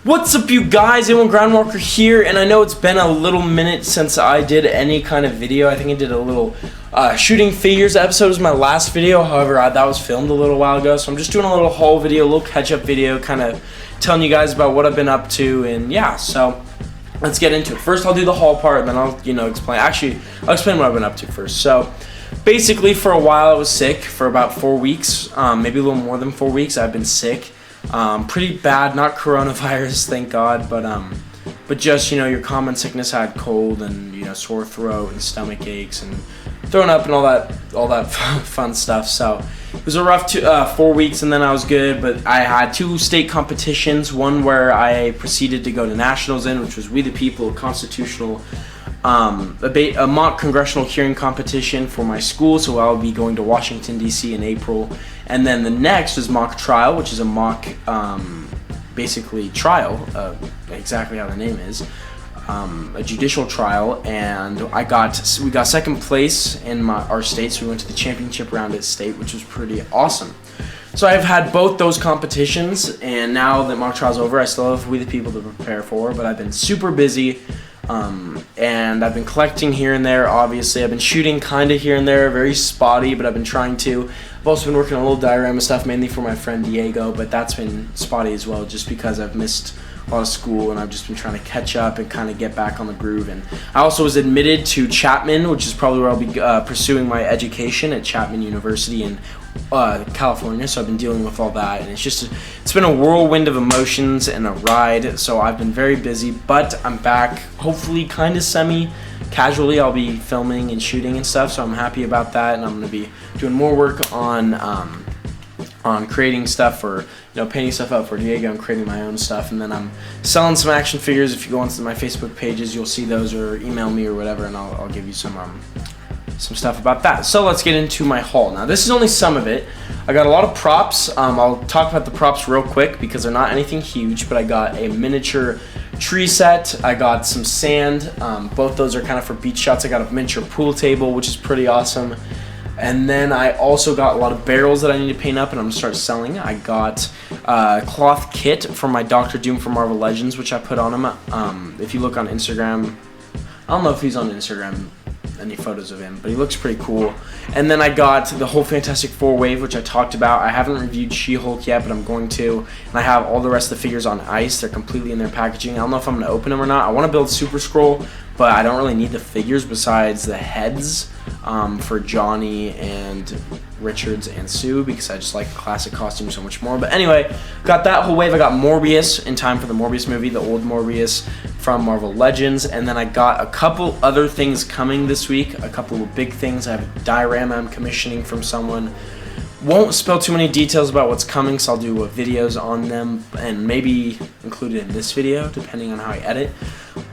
What's up, you guys? A1 Groundwalker here, and I know it's been a little minute since I did any kind of video. I think I did a little shooting figures episode. Was my last video. However, that was filmed a little while ago, so I'm just doing a little haul video, a little catch-up video, kind of telling you guys about what I've been up to, and yeah, so let's get into it. First, I'll do the haul part, and then I'll, explain. Actually, I'll explain what I've been up to first. So, basically, for a while, I was sick for about 4 weeks, maybe a little more than 4 weeks. I've been sick. Pretty bad, not coronavirus, thank God, but just, your common sickness. I had cold and, sore throat and stomach aches and throwing up and all that fun stuff. So it was a rough 4 weeks, and then I was good, but I had 2 state competitions, one where I proceeded to go to nationals in, which was We the People, a constitutional, a mock congressional hearing competition for my school, so I'll be going to Washington, D.C. in April. And then the next is mock trial, which is a mock, basically trial, exactly how the name is, a judicial trial, and we got second place in our state, so we went to the championship round at state, which was pretty awesome. So I've had both those competitions, and now that mock trial's over, I still have We the People to prepare for, but I've been super busy. And I've been collecting here and there, obviously. I've been shooting kind of here and there, very spotty, but I've been trying to. I've also been working on a little diorama stuff, mainly for my friend Diego, but that's been spotty as well, just because I've missed a lot of school, and I've just been trying to catch up and kind of get back on the groove. And I also was admitted to Chapman, which is probably where I'll be pursuing my education at Chapman University in California, so I've been dealing with all that, and it's been a whirlwind of emotions and a ride, so I've been very busy, but I'm back, hopefully kind of semi-casually. I'll be filming and shooting and stuff, so I'm happy about that, and I'm going to be doing more work on creating stuff, or painting stuff up for Diego, and creating my own stuff, and then I'm selling some action figures. If you go onto my Facebook pages, you'll see those, or email me or whatever, and I'll give you some stuff about that. So let's get into my haul. Now, this is only some of it. I got a lot of props. I'll talk about the props real quick because they're not anything huge, but I got a miniature tree set. I got some sand. Both those are kind of for beach shots. I got a miniature pool table, which is pretty awesome. And then I also got a lot of barrels that I need to paint up, and I'm going to start selling. I got a cloth kit from my Dr. Doom from Marvel Legends, which I put on him. If you look on Instagram, I don't know if he's on Instagram, any photos of him, but he looks pretty cool. And then I got the whole Fantastic Four wave, which I talked about. I haven't reviewed She-Hulk yet, but I'm going to. And I have all the rest of the figures on ice. They're completely in their packaging. I don't know if I'm going to open them or not. I want to build Super Scroll, but I don't really need the figures besides the heads for Johnny and Richards and Sue, because I just like the classic costume so much more. But anyway, got that whole wave. I got Morbius in time for the Morbius movie, the old Morbius from Marvel Legends. And then I got a couple other things coming this week, a couple of big things. I have a diorama I'm commissioning from someone. Won't spill too many details about what's coming, so I'll do videos on them and maybe include it in this video, depending on how I edit.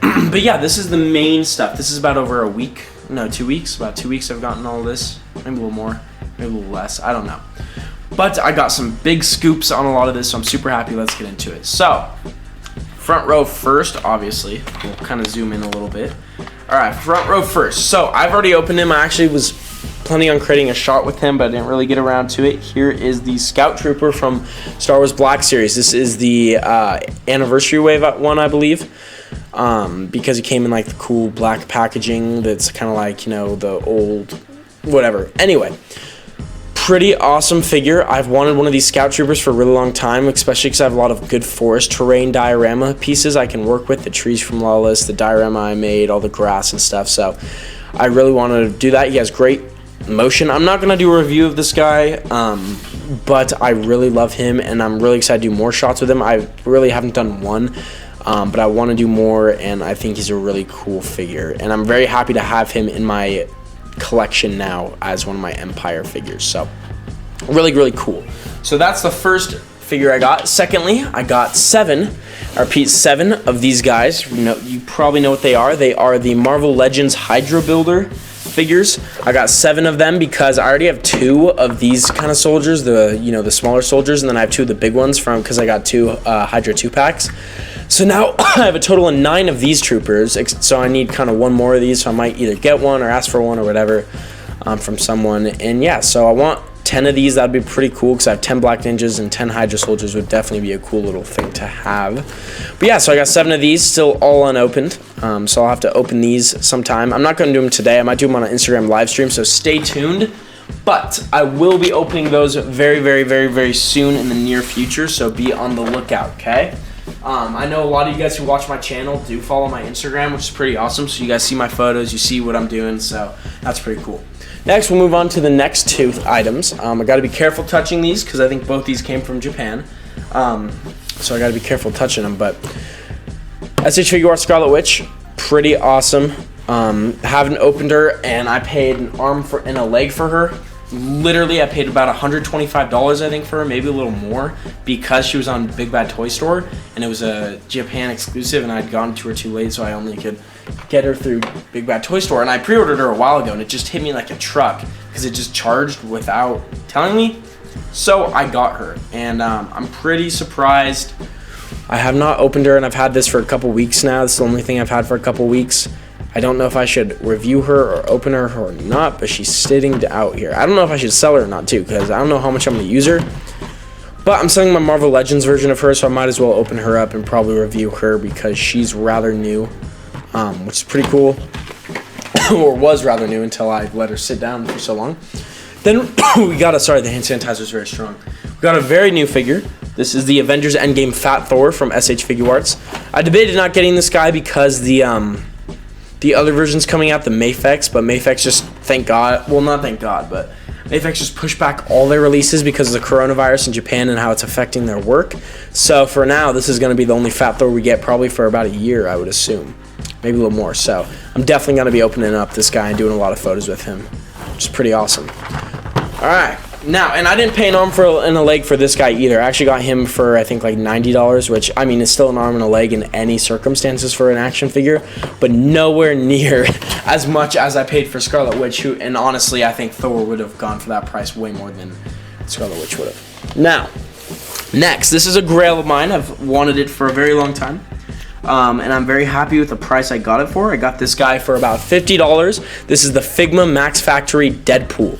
But yeah, this is the main stuff. This is about over a week. No, 2 weeks. About 2 weeks I've gotten all this. Maybe a little more, maybe a little less. I don't know. But I got some big scoops on a lot of this, so I'm super happy. Let's get into it. So, front row first, obviously. We'll kind of zoom in a little bit. Alright, front row first. So, I've already opened him. I actually was planning on creating a shot with him, but I didn't really get around to it. Here is the Scout Trooper from Star Wars Black Series. This is the anniversary wave one, I believe. Because he came in like the cool black packaging that's kind of like, the old whatever. Anyway, pretty awesome figure. I've wanted one of these Scout Troopers for a really long time, especially because I have a lot of good forest terrain diorama pieces I can work with, the trees from Lawless, the diorama I made, all the grass and stuff. So I really wanted to do that. He has great motion. I'm not going to do a review of this guy, but I really love him, and I'm really excited to do more shots with him. I really haven't done one. But I want to do more, and I think he's a really cool figure. And I'm very happy to have him in my collection now as one of my Empire figures. So, really, really cool. So that's the first figure I got. Secondly, I got 7 of these guys. You probably know what they are. They are the Marvel Legends Hydra Builder figures. I got 7 of them because I already have 2 of these kind of soldiers, the smaller soldiers, and then I have 2 of the big ones because I got 2 Hydra 2-packs. So now I have a total of 9 of these troopers, so I need kind of 1 more of these, so I might either get one or ask for one or whatever from someone. And yeah, so I want 10 of these, that'd be pretty cool, because I have 10 Black Ninjas and 10 Hydra Soldiers would definitely be a cool little thing to have. But yeah, so I got 7 of these, still all unopened. So I'll have to open these sometime. I'm not going to do them today. I might do them on an Instagram live stream, so stay tuned. But I will be opening those very, very, very, very soon in the near future, so be on the lookout, okay? I know a lot of you guys who watch my channel do follow my Instagram, which is pretty awesome. So you guys see my photos, you see what I'm doing, so that's pretty cool. Next, we'll move on to the next 2 items. I got to be careful touching these because I think both these came from Japan. So I got to be careful touching them. But SH Figuarts Scarlet Witch, pretty awesome. Haven't opened her, and I paid an arm and a leg for her. Literally, I paid about $125, I think, for her, maybe a little more, because she was on Big Bad Toy Store, and it was a Japan exclusive, and I'd gone to her too late, so I only could get her through Big Bad Toy Store. And I pre-ordered her a while ago, and it just hit me like a truck, because it just charged without telling me. So I got her, and I'm pretty surprised. I have not opened her, and I've had this for a couple weeks now. This is the only thing I've had for a couple weeks. I don't know if I should review her or open her or not, but she's sitting out here. I don't know if I should sell her or not, too, because I don't know how much I'm going to use her. But I'm selling my Marvel Legends version of her, so I might as well open her up and probably review her because she's rather new, which is pretty cool. Or was rather new until I let her sit down for so long. Then we got a, sorry, the hand sanitizer is very strong. We got a very new figure. This is the Avengers Endgame Fat Thor from SH Figuarts. I debated not getting this guy because the other version's coming out, the Mafex, but Mafex just, thank God, well, not thank God, but Mafex just pushed back all their releases because of the coronavirus in Japan and how it's affecting their work. So for now, this is going to be the only Fat Thor we get probably for about a year, I would assume. Maybe a little more. So I'm definitely going to be opening up this guy and doing a lot of photos with him, which is pretty awesome. All right. Now, and I didn't pay an arm and a leg for this guy either. I actually got him for, I think, like $90, which, I mean, is still an arm and a leg in any circumstances for an action figure, but nowhere near as much as I paid for Scarlet Witch, and honestly, I think Thor would have gone for that price way more than Scarlet Witch would have. Now, next, this is a Grail of mine. I've wanted it for a very long time. And I'm very happy with the price I got it for. I got this guy for about $50. This is the Figma Max Factory Deadpool.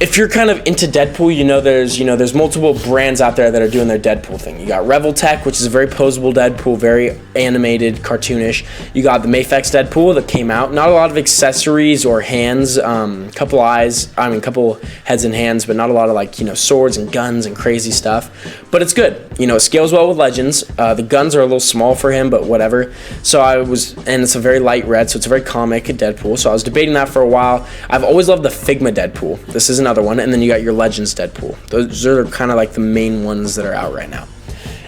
If you're kind of into Deadpool, there's multiple brands out there that are doing their Deadpool thing. You got Revoltech, which is a very posable Deadpool, very animated, cartoonish. You got the Mafex Deadpool that came out. Not a lot of accessories or hands, couple heads and hands, but not a lot of swords and guns and crazy stuff. But it's good. It scales well with Legends. The guns are a little small for him, but whatever. And it's a very light red, so it's a very comic Deadpool. So I was debating that for a while. I've always loved the Figma Deadpool. This is another one, and then you got your Legends Deadpool. Those are kind of like the main ones that are out right now.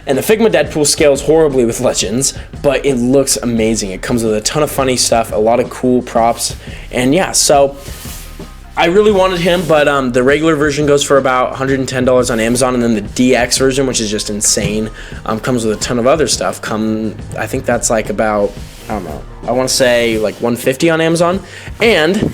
And the Figma Deadpool scales horribly with Legends, but it looks amazing. It comes with a ton of funny stuff, a lot of cool props, and yeah, so I really wanted him, but the regular version goes for about $110 on Amazon, and then the DX version, which is just insane, comes with a ton of other stuff. I think that's like about, I don't know, I want to say like $150 on Amazon, and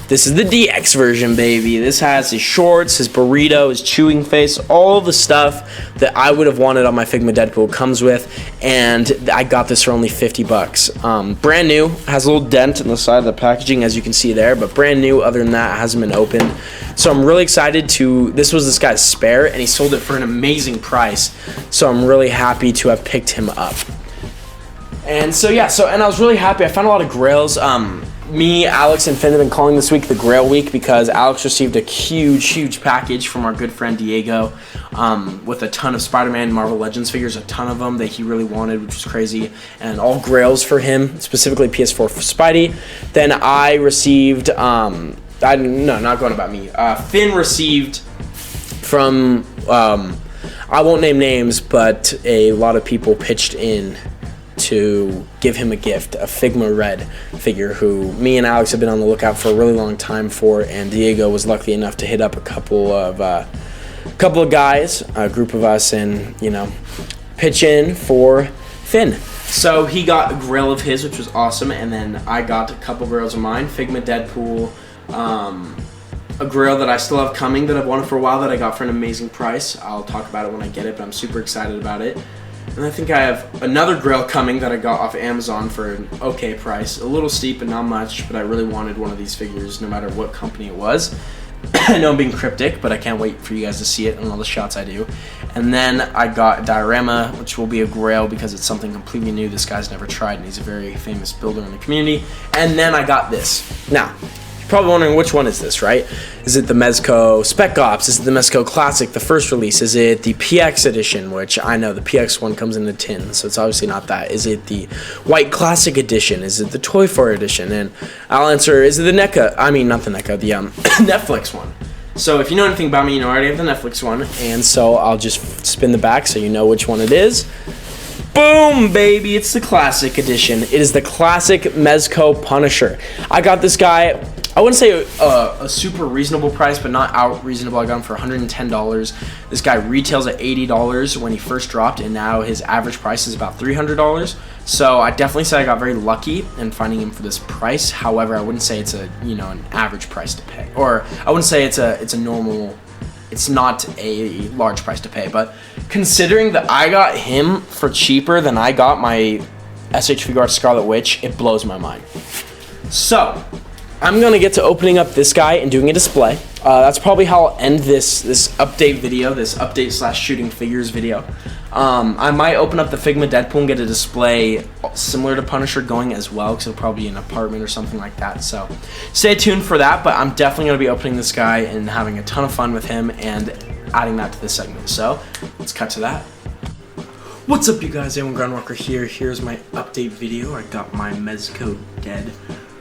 this is the DX version, baby. This has his shorts, his burrito, his chewing face, all the stuff that I would have wanted on my Figma Deadpool comes with, and I got this for only $50. Brand new, has a little dent in the side of the packaging, as you can see there, but brand new. Other than that, it hasn't been opened. So I'm really excited this was this guy's spare, and he sold it for an amazing price. So I'm really happy to have picked him up. And so yeah, and I was really happy. I found a lot of Grails. Me, Alex, and Finn have been calling this week the Grail week because Alex received a huge package from our good friend Diego with a ton of Spider-Man and Marvel Legends figures, a ton of them that he really wanted, which was crazy, and all Grails for him, specifically PS4 for Spidey. Then I received, Finn received from, I won't name names, but a lot of people pitched in to give him a gift, a Figma Red figure who me and Alex have been on the lookout for a really long time for, and Diego was lucky enough to hit up a couple of guys, a group of us, and pitch in for Finn. So he got a Grail of his, which was awesome, and then I got a couple Grails of mine, Figma Deadpool, a Grail that I still have coming that I've wanted for a while that I got for an amazing price. I'll talk about it when I get it, but I'm super excited about it. And I think I have another Grail coming that I got off Amazon for an okay price. A little steep and not much, but I really wanted one of these figures no matter what company it was. I know I'm being cryptic, but I can't wait for you guys to see it in all the shots I do. And then I got a diorama, which will be a Grail because it's something completely new this guy's never tried, and he's a very famous builder in the community. And then I got this. Now, you're probably wondering which one is this, right? Is it the Mezco Spec Ops? Is it the Mezco Classic, the first release? Is it the PX edition, which I know the PX one comes in a tin, so it's obviously not that. Is it the White Classic edition? Is it the Toy Fair edition? And I'll answer, is it the NECA? I mean, not the NECA, the Netflix one. So if you know anything about me, you know I already have the Netflix one, and so I'll just spin the back so you know which one it is. Boom, baby, it's the Classic Edition. It is the Classic Mezco Punisher. I got this guy, I wouldn't say a super reasonable price, but not out reasonable. I got him for $110. This guy retails at $80 when he first dropped, and now his average price is about $300. So I definitely say I got very lucky in finding him for this price. However, I wouldn't say it's a an average price to pay, or I wouldn't say it's a normal. It's not a large price to pay, but considering that I got him for cheaper than I got my SH Figuarts Scarlet Witch, it blows my mind. So I'm gonna get to opening up this guy and doing a display. That's probably how I'll end this update video, this update / shooting figures video. I might open up the Figma Deadpool and get a display similar to Punisher going as well, because it'll probably be an apartment or something like that. So stay tuned for that, but I'm definitely going to be opening this guy and having a ton of fun with him and adding that to this segment. So let's cut to that. What's up, you guys? I'm Groundwalker here. Here's my update video. I got my Mezco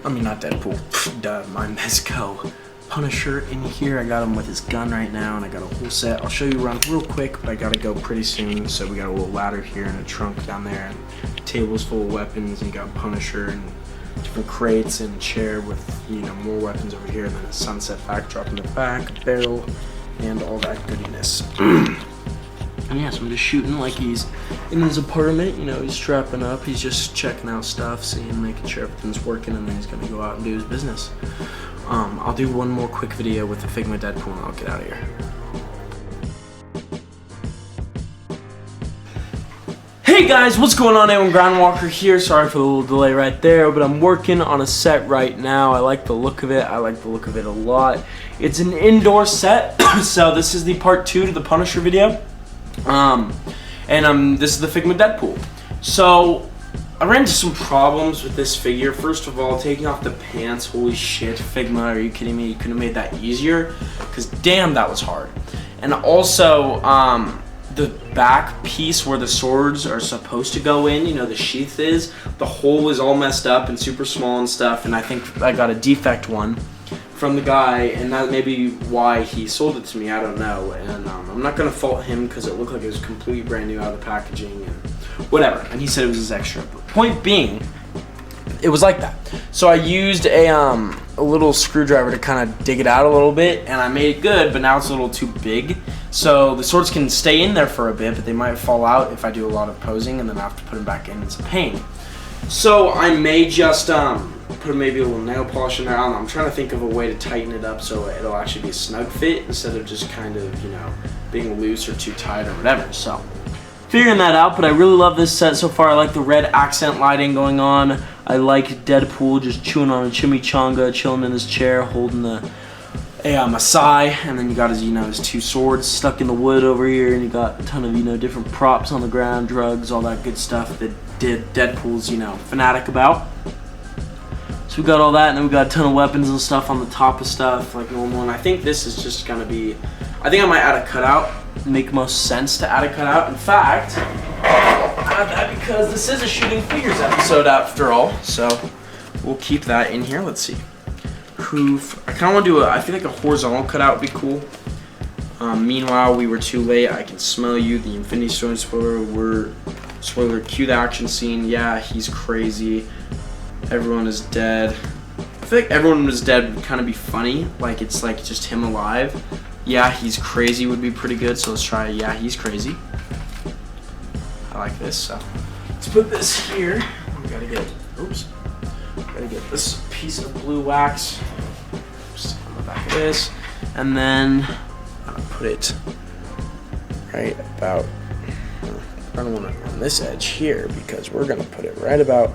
my Mezco Punisher in here. I got him with his gun right now, and I got a whole set. I'll show you around real quick, but I gotta go pretty soon. So we got a little ladder here and a trunk down there, and tables full of weapons, and you got Punisher and different crates and a chair with more weapons over here, and then a sunset backdrop in the back, barrel, and all that goodiness. And yeah, so I'm just shooting like he's in his apartment, he's strapping up, he's just checking out stuff, making sure everything's working, and then he's gonna go out and do his business. I'll do one more quick video with the Figma Deadpool and I'll get out of here. Hey guys, what's going on? I'm Groundwalker here. Sorry for the little delay right there, but I'm working on a set right now. I like the look of it. I like the look of it a lot. It's an indoor set, so this is the part 2 to the Punisher video. This is the Figma Deadpool. So I ran into some problems with this figure. First of all, taking off the pants. Holy shit, Figma, are you kidding me? You couldn't have made that easier, because damn, that was hard. And also, the back piece where the swords are supposed to go in, the sheath is, the hole is all messed up and super small and stuff, and I think I got a defect one from the guy, and that may be why he sold it to me, I don't know. And I'm not going to fault him, because it looked like it was completely brand new out of the packaging and whatever, and he said it was his extra. But point being, it was like that. So I used a little screwdriver to kind of dig it out a little bit, and I made it good, but now it's a little too big. So the swords can stay in there for a bit, but they might fall out if I do a lot of posing, and then I have to put them back in. It's a pain. So I may just put maybe a little nail polish in there. I don't know. I'm trying to think of a way to tighten it up so it'll actually be a snug fit instead of just kind of, being loose or too tight or whatever. So figuring that out, but I really love this set so far. I like the red accent lighting going on. I like Deadpool just chewing on a chimichanga, chilling in his chair, holding a Masai, and then you got his, his 2 swords stuck in the wood over here, and you got a ton of, different props on the ground, drugs, all that good stuff that Deadpool's, fanatic about. So we got all that, and then we got a ton of weapons and stuff on the top of stuff, like normal, and I think this is just gonna be, I think I might add a cutout. Make most sense to add a cutout. In fact, I'll add that because this is a shooting figures episode after all, so we'll keep that in here. Let's see. Hoof. I kind of want to do I feel like a horizontal cutout would be cool. Meanwhile, we were too late. I can smell you. The Infinity Stone spoiler, cue the action scene. Yeah, he's crazy. Everyone is dead. I feel like everyone was dead would kind of be funny. Like, it's like just him alive. Yeah, he's crazy would be pretty good, so let's try yeah, he's crazy. I like this, so let's put this here. We gotta get this piece of blue wax just on the back of this, and then I'm gonna put it right about, I don't want it on this edge here, because we're gonna put it right about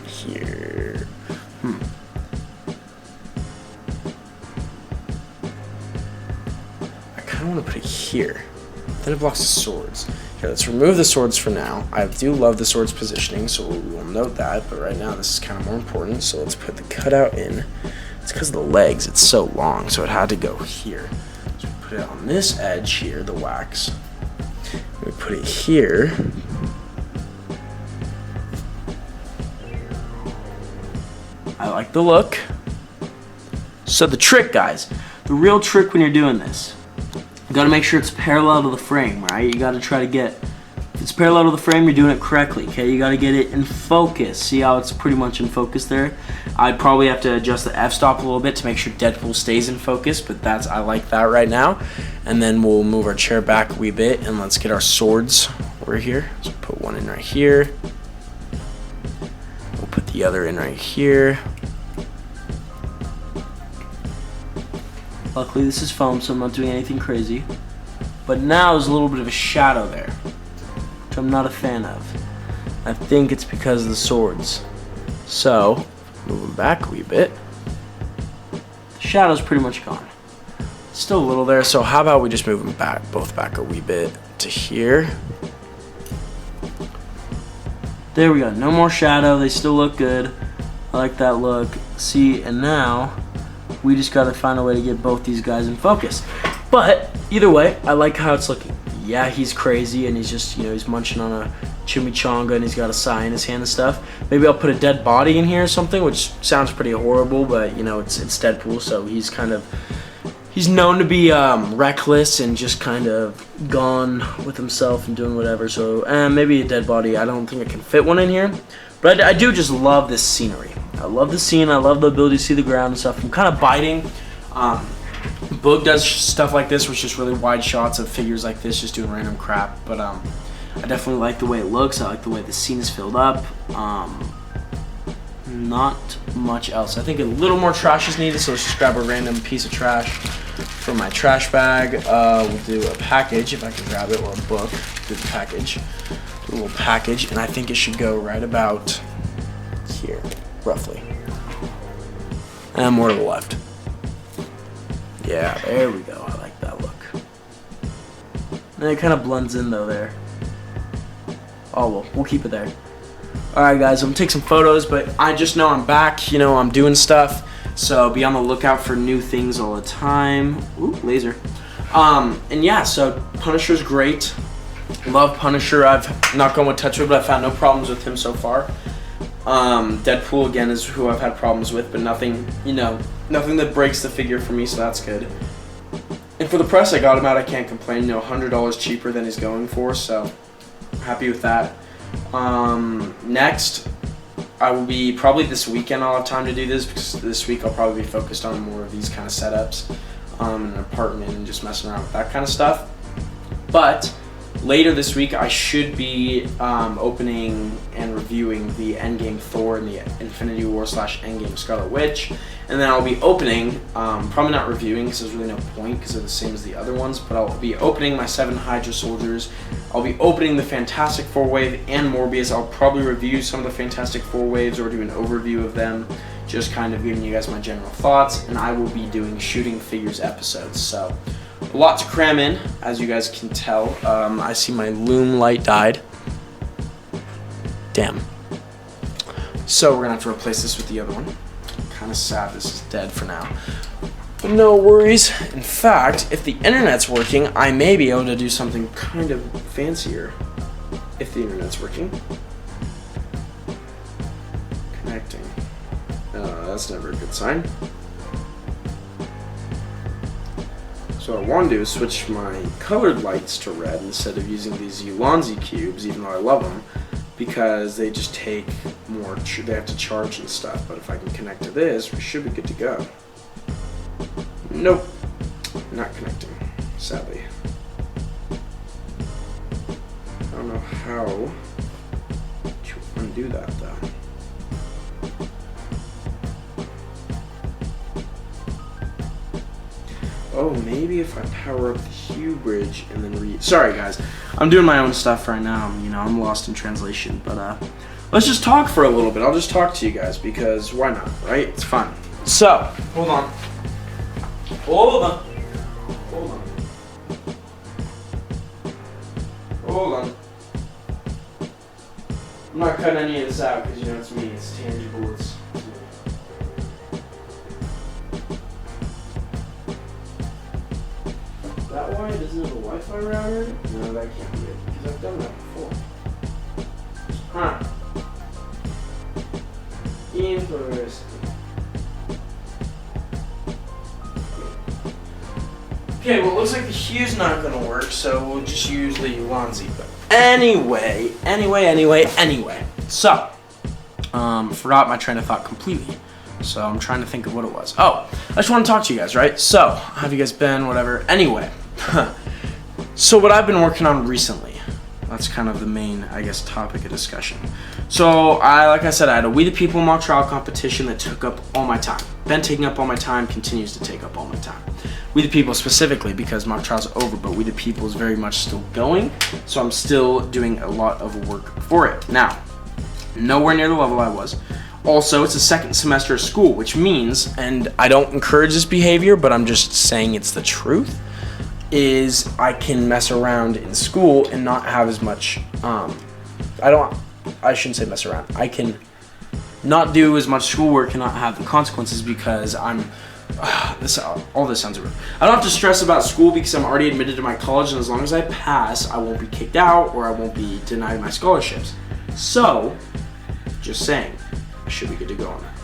here. don't want to put it here. Then it blocks the swords. Okay, let's remove the swords for now. I do love the swords positioning, so we will note that, but right now this is kind of more important, so let's put the cutout in. It's because of the legs, it's so long, so it had to go here. So we put it on this edge here, the wax. We put it here. I like the look. So the trick, guys, the real trick when you're doing this, you gotta make sure it's parallel to the frame, right? You gotta try to get, if it's parallel to the frame, you're doing it correctly, okay? You gotta get it in focus. See how it's pretty much in focus there? I'd probably have to adjust the f-stop a little bit to make sure Deadpool stays in focus, but I like that right now. And then we'll move our chair back a wee bit, and let's get our swords over here. So put one in right here. We'll put the other in right here. Luckily this is foam, so I'm not doing anything crazy. But now there's a little bit of a shadow there, which I'm not a fan of. I think it's because of the swords. So, move them back a wee bit. The shadow's pretty much gone. Still a little there, so how about we just move them back, both back a wee bit to here. There we go, no more shadow, they still look good. I like that look. See, and now, we just gotta find a way to get both these guys in focus. But either way, I like how it's looking. Yeah, he's crazy and he's just, you know, he's munching on a chimichanga and he's got a sai in his hand and stuff. Maybe I'll put a dead body in here or something, which sounds pretty horrible, but you know, it's Deadpool, so he's known to be reckless and just kind of gone with himself and doing whatever. So maybe a dead body. I don't think I can fit one in here, but I do just love this scenery. I love the scene. I love the ability to see the ground and stuff. I'm kind of biting. Boog does stuff like this, which is just really wide shots of figures like this, just doing random crap. But I definitely like the way it looks. I like the way the scene is filled up. Not much else. I think a little more trash is needed, so let's just grab a random piece of trash from my trash bag. We'll do a package, if I can grab it, or a book. Do the package. Do a little package, and I think it should go right about here, roughly. And more to the left. Yeah, there we go. I like that look. And it kind of blends in though there. Oh well, we'll keep it there. Alright guys, I'm gonna take some photos, but I just know I'm back, you know, I'm doing stuff. So be on the lookout for new things all the time. Ooh, laser. And yeah, so Punisher's great. Love Punisher. I've not gone with Touchwood, but I've found no problems with him so far. Deadpool again is who I've had problems with, but nothing, you know, nothing that breaks the figure for me, so that's good. And for the price I got him at, I can't complain. You know, $100 cheaper than he's going for, so I'm happy with that. Next, I will be probably this weekend. I'll have time to do this because this week I'll probably be focused on more of these kind of setups, in an apartment and just messing around with that kind of stuff. But later this week, I should be opening and reviewing the Endgame Thor and the Infinity War / Endgame Scarlet Witch. And then I'll be opening, probably not reviewing because there's really no point because they're the same as the other ones, but I'll be opening my 7 Hydra Soldiers. I'll be opening the Fantastic Four Wave and Morbius. I'll probably review some of the Fantastic Four Waves or do an overview of them, just kind of giving you guys my general thoughts. And I will be doing shooting figures episodes. So a lot to cram in, as you guys can tell. I see my loom light died. Damn. So we're gonna have to replace this with the other one. Kind of sad this is dead for now. But no worries. In fact, if the internet's working, I may be able to do something kind of fancier. If the internet's working. Connecting. That's never a good sign. So what I want to do is switch my colored lights to red instead of using these Ulanzi cubes, even though I love them, because they just take more, they have to charge and stuff. But if I can connect to this, we should be good to go. Nope, not connecting, sadly. I don't know how to undo that though. Oh, maybe if I power up the hue bridge and then sorry guys, I'm doing my own stuff right now. You know, I'm lost in translation, but let's just talk for a little bit. I'll just talk to you guys because why not, right? It's fun. So, hold on. hold on. I'm not cutting any of this out because, you know, it's me. It's tangible. It's me. That why doesn't have a Wi-Fi router? No, that can't be it because I've done that before. Huh. Interesting. Okay, well, it looks like the hue's not gonna work, so we'll just use the Ulanzi. But anyway. So, forgot my train of thought completely. So I'm trying to think of what it was. Oh, I just want to talk to you guys, right? So, how have you guys been? Whatever. Anyway, so what I've been working on recently. That's kind of the main, I guess, topic of discussion. So, like I said, I had a We the People mock trial competition that took up all my time. Been taking up all my time, continues to take up all my time. We the People specifically, because mock trial's over, but We the People is very much still going, so I'm still doing a lot of work for it. Now, nowhere near the level I was. Also, it's the second semester of school, which means, and I don't encourage this behavior, but I'm just saying it's the truth, is I can mess around in school and not have as much, I shouldn't say mess around. I can not do as much schoolwork and not have the consequences because all this sounds rude. I don't have to stress about school because I'm already admitted to my college, and as long as I pass, I won't be kicked out or I won't be denied my scholarships. So, just saying, I should be good to go on that.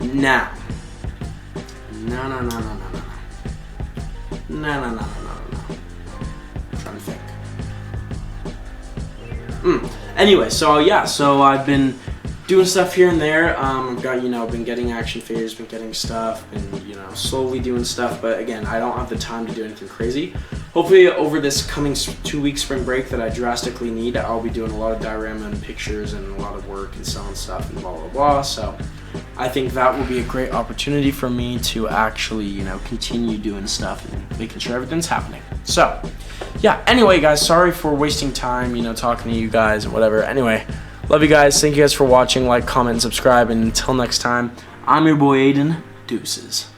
Now, No. I'm trying to think. Anyway, so yeah, so I've been doing stuff here and there. Been getting action figures, been getting stuff, and slowly doing stuff. But again, I don't have the time to do anything crazy. Hopefully, over this coming 2-week spring break that I drastically need, I'll be doing a lot of diorama and pictures and a lot of work and selling stuff and blah blah blah. So I think that will be a great opportunity for me to actually, continue doing stuff and making sure everything's happening. So, yeah, anyway, guys, sorry for wasting time, talking to you guys and whatever. Anyway, love you guys. Thank you guys for watching. Like, comment, and subscribe. And until next time, I'm your boy Aiden. Deuces.